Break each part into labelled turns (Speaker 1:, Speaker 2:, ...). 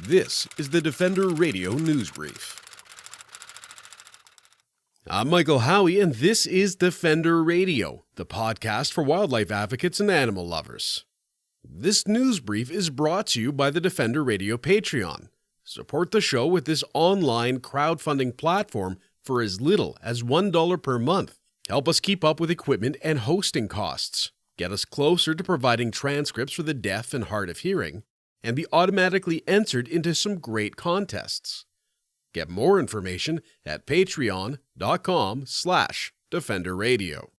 Speaker 1: This is the Defender Radio News Brief. I'm Michael Howie, and this is Defender Radio, the podcast for wildlife advocates and animal lovers. This news brief is brought to you by the Defender Radio Patreon. Support the show with this online crowdfunding platform for as little as $1 per month. Help us keep up with equipment and hosting costs. Get us closer to providing transcripts for the deaf and hard of hearing, and be automatically entered into some great contests. Get more information at patreon.com/defenderradio.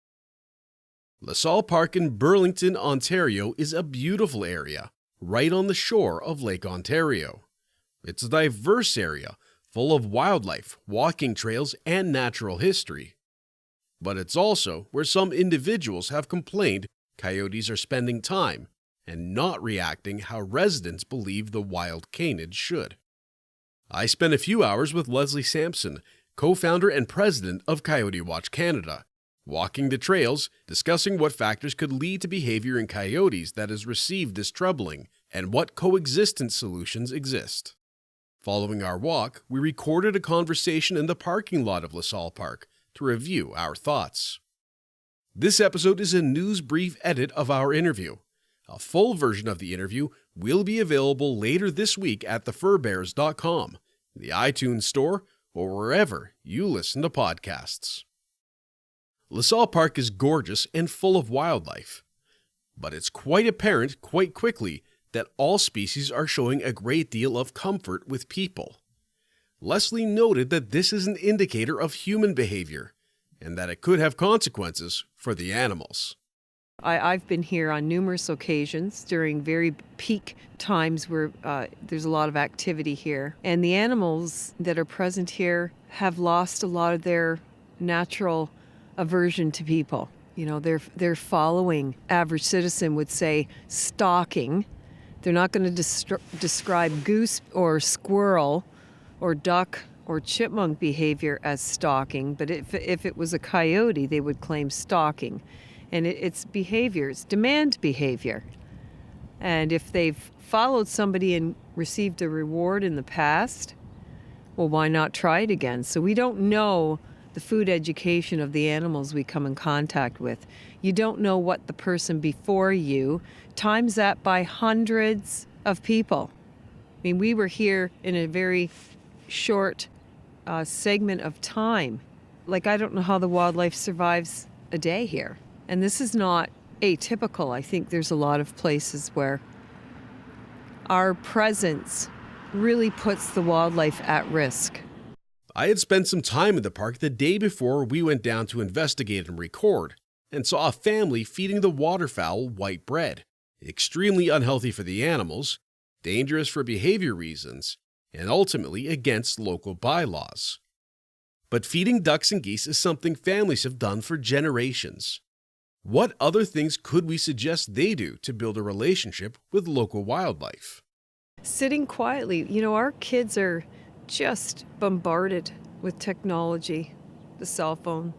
Speaker 1: LaSalle Park in Burlington, Ontario is a beautiful area, right on the shore of Lake Ontario. It's a diverse area, full of wildlife, walking trails, and natural history. But it's also where some individuals have complained coyotes are spending time and not reacting how residents believe the wild canids should. I spent a few hours with Lesley Sampson, co-founder and president of Coyote Watch Canada, walking the trails, discussing what factors could lead to behavior in coyotes that has received this troubling, and what coexistence solutions exist. Following our walk, we recorded a conversation in the parking lot of LaSalle Park to review our thoughts. This episode is a news brief edit of our interview. A full version of the interview will be available later this week at thefurbears.com, the iTunes Store, or wherever you listen to podcasts. LaSalle Park is gorgeous and full of wildlife, but it's quite apparent quite quickly that all species are showing a great deal of comfort with people. Lesley noted that this is an indicator of human behavior, and that it could have consequences for the animals.
Speaker 2: I've been here on numerous occasions during very peak times where there's a lot of activity here. And the animals that are present here have lost a lot of their natural aversion to people. You know, they're following, average citizen would say, stalking. They're not going to describe goose or squirrel or duck or chipmunk behavior as stalking, but if it was a coyote, they would claim stalking. And it's behavior, it's demand behavior. And if they've followed somebody and received a reward in the past, well, why not try it again? So we don't know the food education of the animals we come in contact with. You don't know what the person before you, times that by hundreds of people. I mean, we were here in a very short segment of time. Like, I don't know how the wildlife survives a day here. And this is not atypical. I think there's a lot of places where our presence really puts the wildlife at risk.
Speaker 1: I had spent some time in the park the day before we went down to investigate and record, and saw a family feeding the waterfowl white bread. Extremely unhealthy for the animals, dangerous for behavior reasons, and ultimately against local bylaws. But feeding ducks and geese is something families have done for generations. What other things could we suggest they do to build a relationship with local wildlife?
Speaker 2: Sitting quietly. You know, our kids are just bombarded with technology, the cell phone,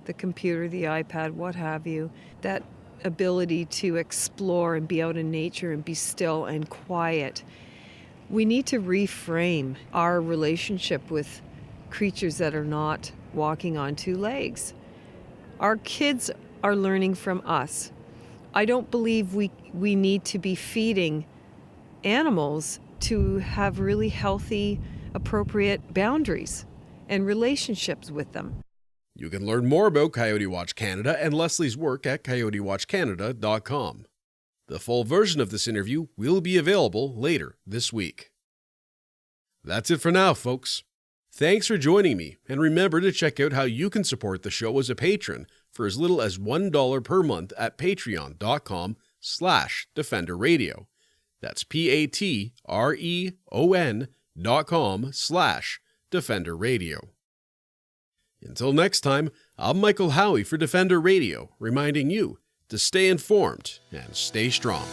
Speaker 2: the computer, the iPad, what have you. That ability to explore and be out in nature and be still and quiet. We need to reframe our relationship with creatures that are not walking on two legs. Our kids are learning from us. I don't believe we need to be feeding animals to have really healthy, appropriate boundaries and relationships with them.
Speaker 1: You can learn more about Coyote Watch Canada and Lesley's work at coyotewatchcanada.com. The full version of this interview will be available later this week. That's it for now, folks. Thanks for joining me, and remember to check out how you can support the show as a patron for as little as $1 per month at patreon.com/defenderradio. That's patreon.com/defenderradio. Until next time, I'm Michael Howie for Defender Radio, reminding you to stay informed and stay strong.